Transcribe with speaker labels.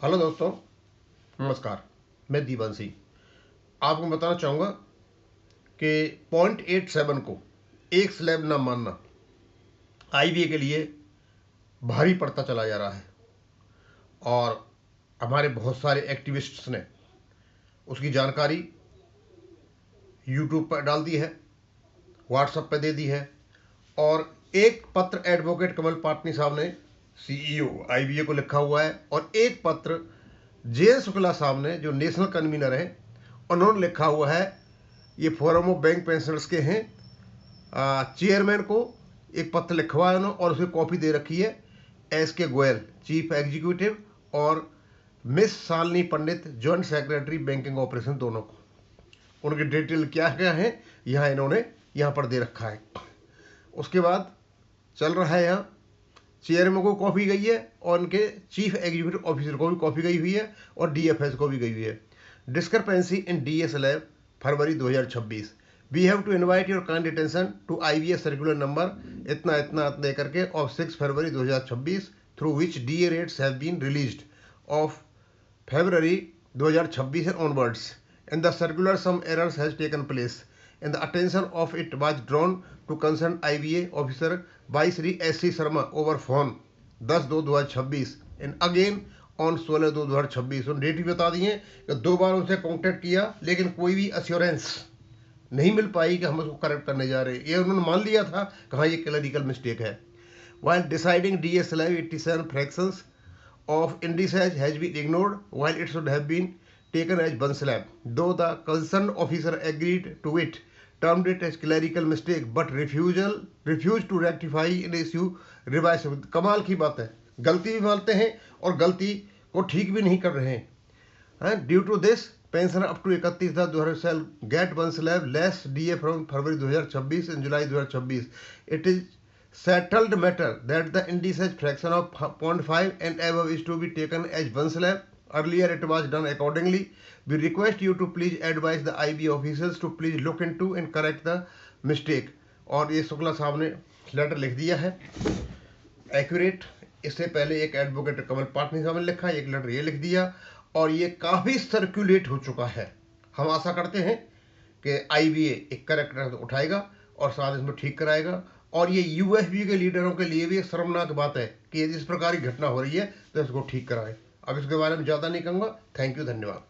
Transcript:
Speaker 1: Hello दोस्तों, नमस्कार। मैं दीवानसी आपको बताना चाहूँगा कि 0.87 को एक स्लैब ना मानना आईबीए के लिए भारी पड़ता चला जा रहा है और हमारे बहुत सारे एक्टिविस्ट्स ने उसकी जानकारी यूट्यूब पर डाल दी है, व्हाट्सएप पर दे दी है और एक पत्र एडवोकेट कमल पाटनी साहब ने सीईओ आईबीए को लिखा हुआ है और एक पत्र जे शुक्ला साहब ने जो नेशनल कन्वीनर हैं उन्होंने लिखा हुआ है। ये फोरम ऑफ बैंक पेंशनर्स के हैं, चेयरमैन को एक पत्र लिखवा है उन्होंने और उसे कॉपी दे रखी है एस के गोयल चीफ एग्जीक्यूटिव और मिस शालिनी पंडित जॉइंट सेक्रेटरी बैंकिंग ऑपरेशन दोनों को। उनकी डिटेल क्या क्या है यहाँ इन्होंने यहाँ पर दे रखा है। उसके बाद चल रहा है यहाँ चेयरमैन को कॉपी गई है और उनके चीफ एग्जीक्यूटिव ऑफिसर को भी कॉपी गई हुई है और डीएफएस को भी गई हुई है। Discrepancy in DS lab February 2026। We have to invite your kind attention to IVS circular number इतना इतना इतना करके of 6 February 2026 through which DA rates have been released of February 2026 and onwards. In the circular, some errors has taken place, and the attention of it was drawn to concerned IVA officer by Sri S.C. Sharma over phone 10/2/2026 and again on 16/2/2026। उन date भी बता दी है कि 2 बार उनसे contact किया लेकिन कोई भी अश्योरेंस नहीं मिल पाई कि हम उसको करेक्ट करने जा रहे हैं। ये उन्होंने मान लिया था कि हाँ ये क्लरिकल मिस्टेक है। While deciding DS Live 87 fractions of indices has been ignored while it should have been taken as one slab, though the concerned officer agreed to it, termed it as clerical mistake, but refused to rectify an issue revised। कमाल की बात है, गलती भी मानते हैं और गलती को ठीक भी नहीं कर रहे हैं। Due to this pension up to 31/2000 get one slab less DA from February 2026 and July 2026। इट इज settled matter that the indices fraction of 0.5 and above is to be taken as one slab. Earlier it was done accordingly. We request you to please advise the IB officials to please look into and correct the mistake। और ये शुक्ला साहब ने letter लिख दिया है accurate. इससे पहले एक एडवोकेट कमल पाटनी साहब ने लिखा, एक लेटर ये लिख दिया और ये काफ़ी सर्कुलेट हो चुका है। हम आशा करते हैं कि IBA एक करेक्ट उठाएगा और साथ इसमें ठीक कराएगा। और ये यूएफबी के लीडरों के लिए भी एक शर्मनाक बात है कि यदि इस प्रकार की घटना हो रही है तो इसको ठीक कराएं। अब इसके बारे में ज़्यादा नहीं कहूँगा। थैंक यू, धन्यवाद।